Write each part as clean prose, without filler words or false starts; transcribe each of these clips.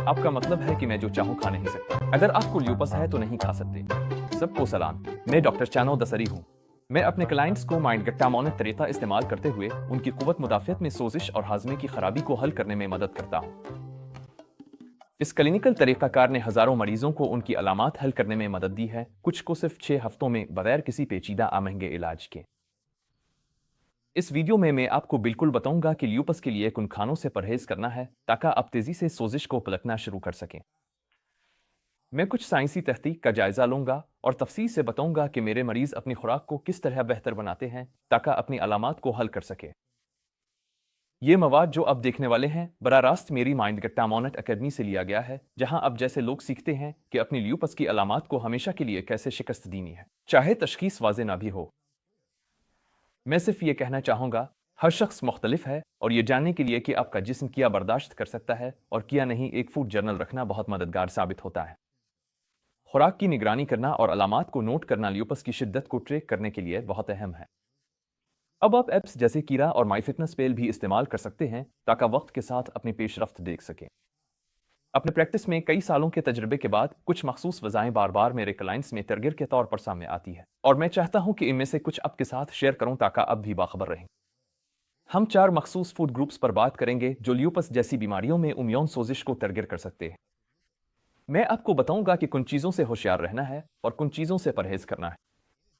आपका मतलब है कि मैं जो चाहूँ खा नहीं सकता। अगर आपको ल्यूपस है तो नहीं खा सकते। सबको सलाम, मैं डॉक्टर चानो दसरी हूँ। मैं अपने क्लाइंट्स को माइंडगट्टा मॉनिट तरीका इस्तेमाल करते हुए उनकी कुव्वत मुदाफ़ियत में सोजिश और हाजमे की खराबी को हल करने में मदद करता हूँ। इस क्लिनिकल तरीकाकार ने हजारों मरीजों को उनकी अलामात हल करने में मदद दी है, कुछ को सिर्फ 6 हफ्तों में बगैर किसी पेचीदा महंगे इलाज के। इस वीडियो में मैं आपको बिल्कुल बताऊंगा कि ल्यूपस के लिए किन खानों से परहेज करना है ताकि आप तेजी से सोजिश को पलटना शुरू कर सकें। मैं कुछ साइंसी तहकीक का जायजा लूंगा और तफसील से बताऊंगा कि मेरे मरीज अपनी खुराक को किस तरह बेहतर बनाते हैं ताकि अपनी अलामात को हल कर सके। ये मवाद जो अब देखने वाले हैं बराह रास्त मेरी माइंडगट्टा मॉनिट अकेडमी से लिया गया है, जहां अब जैसे लोग सीखते हैं कि अपनी ल्यूपस की अलामात को हमेशा के लिए कैसे शिकस्त देनी है, चाहे तशखीस वाज़े ना भी हो। मैं सिर्फ ये कहना चाहूंगा, हर शख्स मुख्तलिफ है और ये जानने के लिए कि आपका जिस्म क्या बर्दाश्त कर सकता है और क्या नहीं, एक फूड जर्नल रखना बहुत मददगार साबित होता है। खुराक की निगरानी करना और अलामात को नोट करना ल्यूपस की शिद्दत को ट्रैक करने के लिए बहुत अहम है। अब आप ऐप्स जैसे कीरा और माई फिटनेस पेल भी इस्तेमाल कर सकते हैं ताकि वक्त के साथ अपनी पेशरफ्त देख सकें। अपने प्रैक्टिस में कई सालों के तजर्बे के बाद कुछ मखसूस वज़ाएं बार बार मेरे क्लाइंट्स में तरगिर के तौर पर सामने आती है और मैं चाहता हूं कि इनमें से कुछ आपके साथ शेयर करूं ताकि आप भी बाखबर रहें। हम 4 मखसूस फूड ग्रुप्स पर बात करेंगे जो ल्यूपस जैसी बीमारियों में इम्यून सोजिश को तरगिर कर सकते हैं। मैं आपको बताऊंगा कि कुन चीज़ों से होशियार रहना है और कुन चीज़ों से परहेज करना है।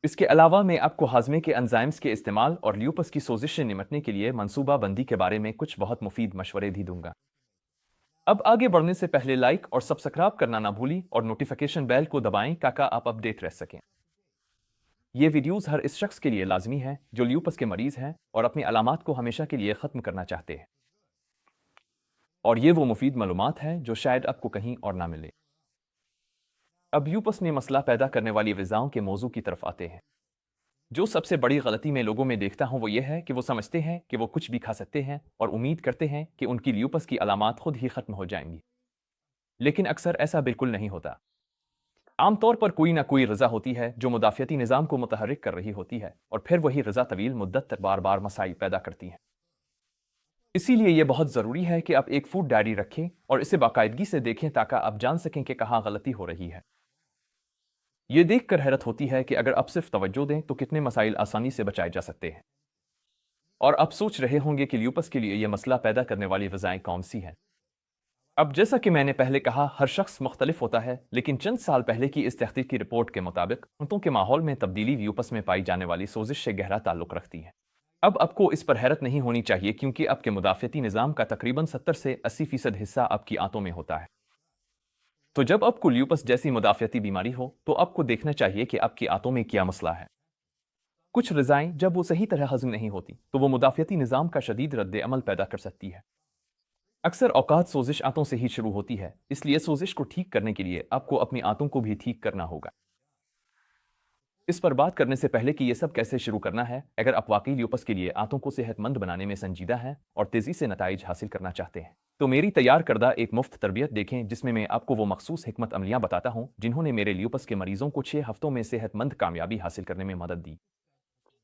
इसके अलावा मैं आपको हाजमे के एंजाइम्स के इस्तेमाल और ल्यूपस की सोजिश से निपटने के लिए मंसूबा बंदी के बारे में कुछ बहुत मुफीद मशवरे भी दूंगा। अब आगे बढ़ने से पहले लाइक और सब्सक्राइब करना ना भूलें और नोटिफिकेशन बेल को दबाएं ताकि आप अपडेट रह सकें। ये वीडियोस हर इस शख्स के लिए लाजमी है जो ल्यूपस के मरीज हैं और अपनी अलामात को हमेशा के लिए ख़त्म करना चाहते हैं, और ये वो मुफीद मालूमात है जो शायद आपको कहीं और ना मिले। अब ल्यूपस ने मसला पैदा करने वाली ग़िज़ाओं के मौजू की तरफ आते हैं। जो सबसे बड़ी गलती मैं लोगों में देखता हूं वो ये है कि वो समझते हैं कि वो कुछ भी खा सकते हैं और उम्मीद करते हैं कि उनकी ल्यूपस की अलामात खुद ही खत्म हो जाएंगी, लेकिन अक्सर ऐसा बिल्कुल नहीं होता। आमतौर पर कोई ना कोई ग़िज़ा होती है जो मुदाफ़ियती निज़ाम को मुतहर्रिक कर रही होती है और फिर वही ग़िज़ा तवील मुद्दत तक बार बार मसाइल पैदा करती है। इसीलिए यह बहुत ज़रूरी है कि आप एक फूड डायरी रखें और इसे बाकायदगी से देखें ताकि आप जान सकें कि कहाँ गलती हो रही है। ये देखकर हैरत होती है कि अगर आप सिर्फ तवज्जो दें तो कितने मसाइल आसानी से बचाए जा सकते हैं। और आप सोच रहे होंगे कि ल्यूपस के लिए यह मसला पैदा करने वाली ग़िज़ाएं कौन सी हैं। अब जैसा कि मैंने पहले कहा, हर शख्स मुख्तलिफ होता है, लेकिन चंद साल पहले की इस तहकीक की रिपोर्ट के मुताबिक ऊँटों के माहौल में तब्दीली ल्यूपस में पाई जाने वाली सोजिश से गहरा ताल्लुक रखती है। अब आपको इस पर हैरत नहीं होनी चाहिए क्योंकि आपके मुदाफ़ियती निज़ाम का तकरीबन 70 से 80% हिस्सा आपकी आंतों में होता है। तो जब आपको ल्यूपस जैसी मुदाफ़ियती बीमारी हो तो आपको देखना चाहिए कि आपकी आंतों में क्या मसला है। कुछ ग़िज़ाएं जब वो सही तरह हज़म नहीं होती तो वो मुदाफ़ियती निज़ाम का शदीद रद्द अमल पैदा कर सकती है। अक्सर औकात सोजिश आंतों से ही शुरू होती है, इसलिए सोजिश को ठीक करने के लिए आपको अपनी आंतों को भी ठीक करना होगा। इस पर बात करने से पहले कि ये सब कैसे शुरू करना है, अगर आप वाकई ल्यूपस के लिए आंतों को सेहतमंद बनाने में संजीदा हैं और तेज़ी से नताइज हासिल करना चाहते हैं, तो मेरी तैयार करदा एक मुफ्त तरबियत देखें जिसमें मैं आपको वो मखसूस हिकमत अमलियाँ बताता हूँ जिन्होंने मेरे ल्यूपस के मरीजों को 6 हफ्तों में सेहतमंद कामयाबी हासिल करने में मदद दी।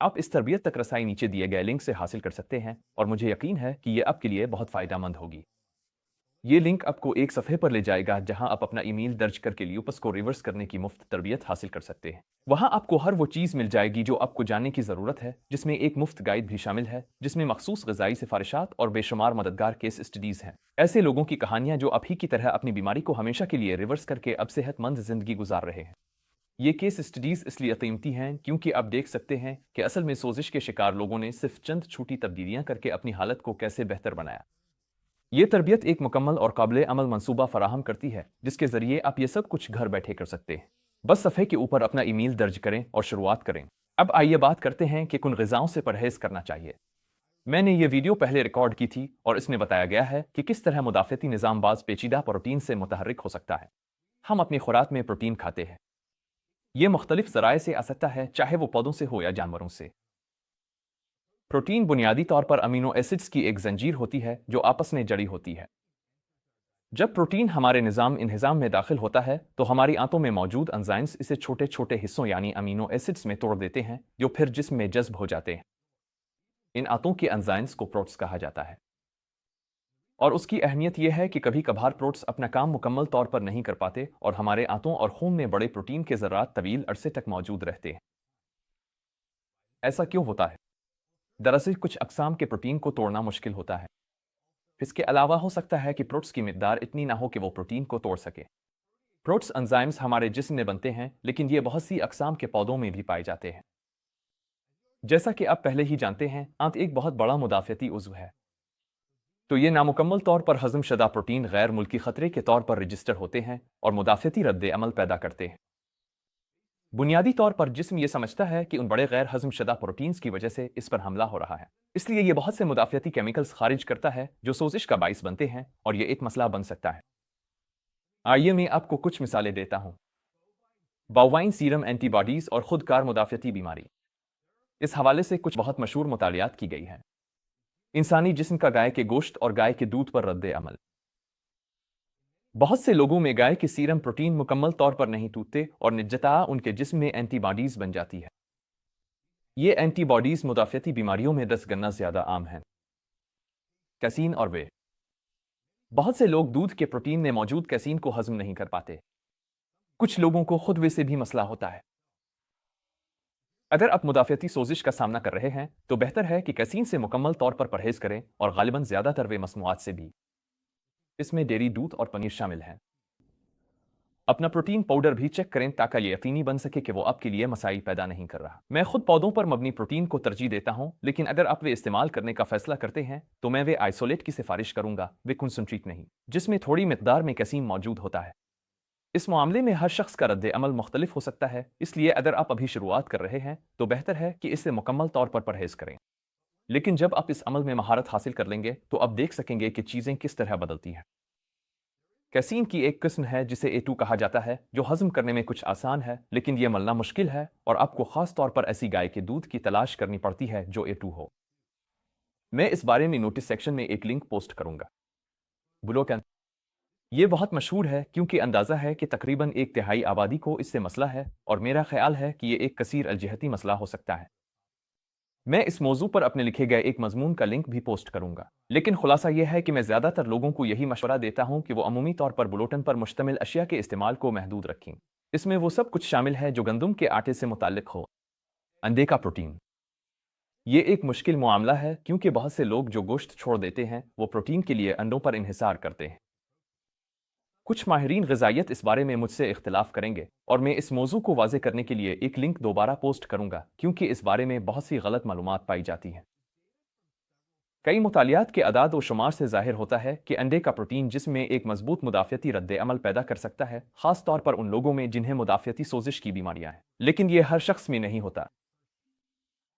आप इस तरबियत तक रसाई नीचे दिए गए लिंक से हासिल कर सकते हैं और मुझे यकीन है कि ये आपके लिए बहुत फ़ायदेमंद होगी। ये लिंक आपको एक सफ़े पर ले जाएगा जहां आप अपना ईमेल दर्ज करके ल्यूपस को रिवर्स करने की मुफ्त तरबियत हासिल कर सकते हैं। वहां आपको हर वो चीज़ मिल जाएगी जो आपको जानने की ज़रूरत है, जिसमें एक मुफ्त गाइड भी शामिल है जिसमें मखसूस ग़िज़ाई सिफारिशात और बेशुमार मददगार केस स्टडीज़ हैं। ऐसे लोगों की कहानियाँ जो आप ही की तरह अपनी बीमारी को हमेशा के लिए रिवर्स करके अब सेहतमंद ज़िंदगी गुजार रहे हैं। ये केस स्टडीज़ इसलिए कीमती हैं क्योंकि आप देख सकते हैं कि असल में सोजिश के शिकार लोगों ने सिर्फ चंद छोटी तब्दीलियाँ करके अपनी हालत को कैसे बेहतर बनाया। ये तरबियत एक मुकम्मल और काबिल अमल मंसूबा फराहम करती है जिसके ज़रिए आप ये सब कुछ घर बैठे कर सकते हैं। बस सफ़े के ऊपर अपना ईमेल दर्ज करें और शुरुआत करें। अब आइए बात करते हैं कि किन ग़िज़ाओं से परहेज करना चाहिए। मैंने ये वीडियो पहले रिकॉर्ड की थी और इसमें बताया गया है कि किस तरह मुदाफ़ियती निज़ाम बाज़ पेचीदा प्रोटीन से मुतहर्रिक हो सकता है। हम अपनी खुराक में प्रोटीन खाते हैं। ये मुख्तलिफ ज़राए से आ सकता है, चाहे वो पौधों से हो या जानवरों से। प्रोटीन बुनियादी तौर पर अमीनो एसिड्स की एक जंजीर होती है जो आपस में जड़ी होती है। जब प्रोटीन हमारे इंहिज़ाम में दाखिल होता है तो हमारी आंतों में मौजूद एंजाइम्स इसे छोटे छोटे हिस्सों यानी अमीनो एसिड्स में तोड़ देते हैं जो फिर जिस्म में जज्ब हो जाते हैं। इन आंतों के एंजाइम्स को प्रोट्स कहा जाता है। और उसकी अहमियत यह है कि कभी कभार प्रोट्स अपना काम मुकम्मल तौर पर नहीं कर पाते और हमारे आंतों और खून में बड़े प्रोटीन के ज़रात तवील अरसे तक मौजूद रहते हैं। ऐसा क्यों होता है? दरअसल कुछ अक़साम के प्रोटीन को तोड़ना मुश्किल होता है। इसके अलावा हो सकता है कि प्रोट्स की मिकदार इतनी ना हो कि वो प्रोटीन को तोड़ सके। प्रोट्स एंजाइम्स हमारे जिस्म में बनते हैं, लेकिन ये बहुत सी अक़साम के पौधों में भी पाए जाते हैं। जैसा कि आप पहले ही जानते हैं, आंत एक बहुत बड़ा मुदाफ़ती उज़्व है। तो ये नामुकम्मल तौर पर हज़म शुदा प्रोटीन गैर मुल्की खतरे के तौर पर रजिस्टर होते हैं और मुदाफ़ती रद्द अमल पैदा करते हैं। बुनियादी तौर पर जिस्म ये समझता है कि उन बड़े गैर हज़म शुदा प्रोटीन्स की वजह से इस पर हमला हो रहा है, इसलिए ये बहुत से मुदाफ़ती केमिकल्स खारिज करता है जो सोजिश का बाइस बनते हैं और ये एक मसला बन सकता है। आइए मैं आपको कुछ मिसालें देता हूँ। बोवाइन सीरम एंटीबॉडीज़ और खुदकार मुदाफ़ती बीमारी। इस हवाले से कुछ बहुत मशहूर मुतालियात की गई हैं। इंसानी जिस्म का गाय के गोश्त और गाय के दूध पर रद्द अमल। बहुत से लोगों में गाय के सीरम प्रोटीन मुकम्मल तौर पर नहीं टूटते और निजता उनके जिस्म में एंटीबॉडीज़ बन जाती है। ये एंटीबॉडीज़ मुदाफ़ती बीमारियों में 10 गुना ज़्यादा आम हैं। कैसीन और वे। बहुत से लोग दूध के प्रोटीन में मौजूद कैसीन को हजम नहीं कर पाते। कुछ लोगों को खुद वे से भी मसला होता है। अगर आप मुदाफ़ती सोजिश का सामना कर रहे हैं तो बेहतर है कि कैसीन से मुकम्मल तौर पर परहेज करें और गालिबन ज़्यादातर वे मसनूआत से भी। इसमें डेयरी, दूध और पनीर शामिल हैं। अपना प्रोटीन पाउडर भी चेक करें ताकि ये यकीनी बन सके कि वो आपके लिए मसाइल पैदा नहीं कर रहा। मैं खुद पौधों पर मबनी प्रोटीन को तरजीह देता हूं, लेकिन अगर आप वे इस्तेमाल करने का फैसला करते हैं तो मैं वे आइसोलेट की सिफारिश करूंगा, वे कंसंट्रेट नहीं, जिसमें थोड़ी मिकदार में कैसीन मौजूद होता है। इस मामले में हर शख्स का रद्द अमल मुख्तलिफ हो सकता है, इसलिए अगर आप अभी शुरुआत कर रहे हैं तो बेहतर है कि इससे मुकम्मल तौर पर परहेज करें। लेकिन जब आप इस अमल में महारत हासिल कर लेंगे तो आप देख सकेंगे कि चीज़ें किस तरह बदलती हैं। कैसीन की एक किस्म है जिसे A2 कहा जाता है, जो हजम करने में कुछ आसान है, लेकिन यह मलना मुश्किल है और आपको खास तौर पर ऐसी गाय के दूध की तलाश करनी पड़ती है जो A2 हो। मैं इस बारे में नोटिस सेक्शन में एक लिंक पोस्ट करूंगा। बुलोकन। ये बहुत मशहूर है क्योंकि अंदाज़ा है कि तकरीबन 1/3 आबादी को इससे मसला है और मेरा ख्याल है कि ये एक कसीर अलजहती मसला हो सकता है। मैं इस मौजू पर अपने लिखे गए एक मजमून का लिंक भी पोस्ट करूंगा, लेकिन खुलासा यह है कि मैं ज़्यादातर लोगों को यही मशवरा देता हूं कि वो अमूमी तौर पर बुलोटन पर मुश्तमिल अशिया के इस्तेमाल को महदूद रखें। इसमें वो सब कुछ शामिल है जो गंदम के आटे से मुताल्लिक हो। अंडे का प्रोटीन। ये एक मुश्किल मामला है क्योंकि बहुत से लोग जो गोश्त छोड़ देते हैं वो प्रोटीन के लिए अंडों पर इन्हिसार करते हैं। कुछ माहिरीन ग़िज़ाइयत इस बारे में मुझसे इख्तिलाफ करेंगे और मैं इस मौजू को वाज़े करने के लिए एक लिंक दोबारा पोस्ट करूंगा क्योंकि इस बारे में बहुत सी गलत मालूमात पाई जाती हैं। कई मुतालियात के अदाद व शुमार से ज़ाहिर होता है कि अंडे का प्रोटीन जिसमें एक मजबूत मुदाफ़ती रद्द अमल पैदा कर सकता है, ख़ास तौर पर उन लोगों में जिन्हें मुदाफ़ती सोजिश की बीमारियां हैं, लेकिन यह हर शख्स में नहीं होता।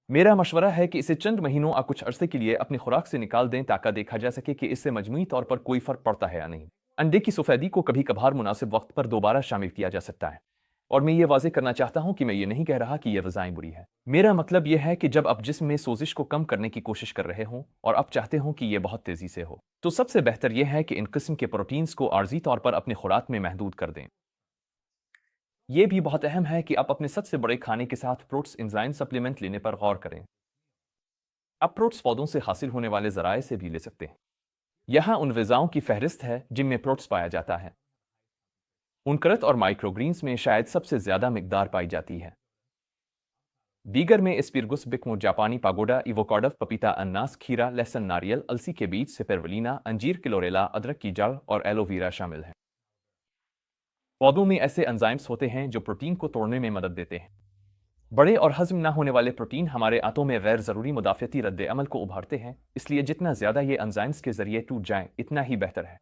मेरा मशवरा है कि इसे चंद महीनों या कुछ अरसे के लिए अपनी खुराक से निकाल दें ताकि देखा जा सके कि इससे मजमूई तौर पर कोई फ़र्क पड़ता है या नहीं। अंडे की सफ़ेदी को कभी कभार मुनासिब वक्त पर दोबारा शामिल किया जा सकता है, और मैं ये वाज़े करना चाहता हूँ कि मैं ये नहीं कह रहा कि यह ग़िज़ाएं बुरी है। मेरा मतलब यह है कि जब आप जिस्म में सोजिश को कम करने की कोशिश कर रहे हों और आप चाहते हों कि यह बहुत तेज़ी से हो, तो सबसे बेहतर यह है कि इन किस्म के प्रोटीन्स को आर्जी तौर पर अपनी खुराक में महदूद कर दें। यह भी बहुत अहम है कि आप अपने सबसे बड़े खाने के साथ प्रोट्स एंजाइम सप्लीमेंट लेने पर गौर करें। आप प्रोट्स पौधों से हासिल होने वाले ज़राए से भी ले सकते हैं। यहाँ उन ग़िज़ाओं की फहरिस्त है जिनमें प्रोट्स पाया जाता है। उनकरत और माइक्रोग्रीन्स में शायद सबसे ज़्यादा मिकदार पाई जाती है। दीगर में एस्पिरगुस बिकमो, जापानी पागोडा, इवोकाडो, पपीता, अनानास, खीरा, लहसुन, नारियल, अलसी के बीज, स्पिरुलिना, अंजीर, क्लोरेला, अदरक की जड़ और एलोवेरा शामिल हैं। पौधों में ऐसे एंजाइम्स होते हैं जो प्रोटीन को तोड़ने में मदद देते हैं। बड़े और हजम न होने वाले प्रोटीन हमारे आंतों में गैर ज़रूरी मुदाफ़ती रद्द अमल को उभारते हैं, इसलिए जितना ज़्यादा ये एंजाइम्स के ज़रिए टूट जाएं इतना ही बेहतर है।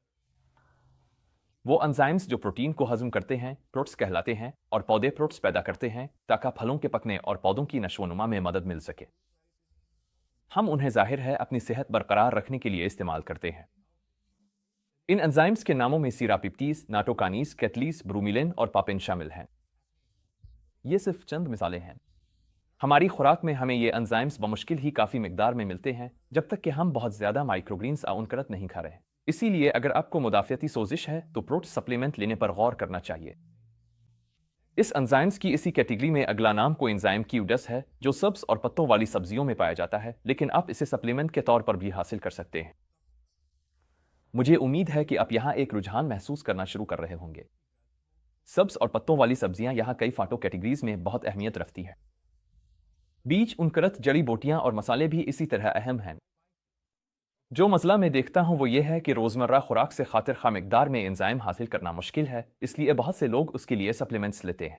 वो एंजाइम्स जो प्रोटीन को हजम करते हैं प्रोट्स कहलाते हैं और पौधे प्रोट्स पैदा करते हैं ताकि फलों के पकने और पौधों की नशोनुमा में मदद मिल सके। हम उन्हें ज़ाहिर है अपनी सेहत बरकरार रखने के लिए इस्तेमाल करते हैं। इन एंजाइम्स के नामों में सीरापिप्टीज, नाटोकानीज, कैटलीज, ब्रूमिलिन और पापिन शामिल हैं। ये सिर्फ चंद मिसालें हैं। हमारी खुराक में हमें ये एंजाइम्स बमुश्किल ही काफ़ी मिकदार में मिलते हैं जब तक कि हम बहुत ज़्यादा माइक्रोग्रीन्स या उनकरत नहीं खा रहे। इसीलिए अगर आपको मुदाफ़ती सोजिश है तो प्रोट्स सप्लीमेंट लेने पर गौर करना चाहिए। इस एंजाइम्स की इसी कैटेगरी में अगला नाम कोएंजाइम क्यूडस है, जो सब्ज़ और पत्तों वाली सब्जियों में पाया जाता है, लेकिन आप इसे सप्लीमेंट के तौर पर भी हासिल कर सकते हैं। मुझे उम्मीद है कि आप यहाँ एक रुझान महसूस करना शुरू कर रहे होंगे। सब्ज और पत्तों वाली सब्जियां यहाँ कई फाटो कैटेगरीज में बहुत अहमियत रखती है। बीज, उनकरत, जड़ी बूटियां और मसाले भी इसी तरह अहम हैं। जो मसला मैं देखता हूं वो ये है कि रोजमर्रा खुराक से खातिर खा मिकदार में एंजाइम हासिल करना मुश्किल है, इसलिए बहुत से लोग उसके लिए सप्लीमेंट्स लेते हैं।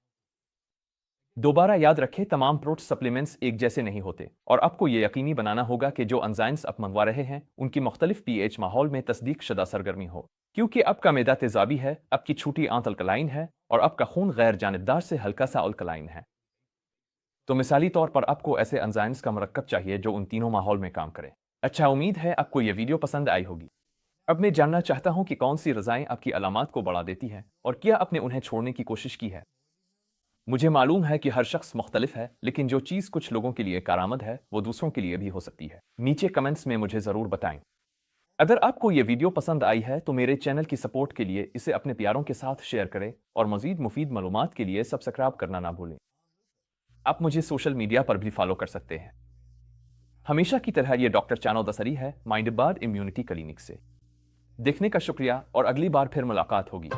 दोबारा याद रखें, तमाम प्रोटीन सप्लीमेंट्स एक जैसे नहीं होते और आपको ये यकीनी बनाना होगा कि जो एंजाइम्स आप मंगवा रहे हैं उनकी मुख्तलिफ पीएच माहौल में तस्दीक शुदा सरगर्मी हो, क्योंकि आपका मैदा तेजाबी है, आपकी छूटी आंत अल्कलाइन है और आपका खून गैर जानिबदार से हल्का सा अल्कलाइन है। तो मिसाली तौर पर आपको ऐसे एंजाइम्स का मरकब चाहिए जो उन तीनों माहौल में काम करे। अच्छा, उम्मीद है आपको ये वीडियो पसंद आई होगी। अब मैं जानना चाहता हूं कि कौन सी रज़ाएं आपकी अलामात को बढ़ा देती हैं और क्या आपने उन्हें छोड़ने की कोशिश की है। मुझे मालूम है कि हर शख्स मुख्तलिफ है, लेकिन जो चीज़ कुछ लोगों के लिए कारआमद है वो दूसरों के लिए भी हो सकती है। नीचे कमेंट्स में मुझे ज़रूर बताएं। अगर आपको ये वीडियो पसंद आई है तो मेरे चैनल की सपोर्ट के लिए इसे अपने प्यारों के साथ शेयर करें और मज़ीद मुफीद मालूमात के लिए सब्सक्राइब करना ना भूलें। आप मुझे सोशल मीडिया पर भी फॉलो कर सकते हैं। हमेशा की तरह ये डॉक्टर चानो दसरी है, माइंड बार इम्यूनिटी क्लिनिक से। देखने का शुक्रिया और अगली बार फिर मुलाकात होगी।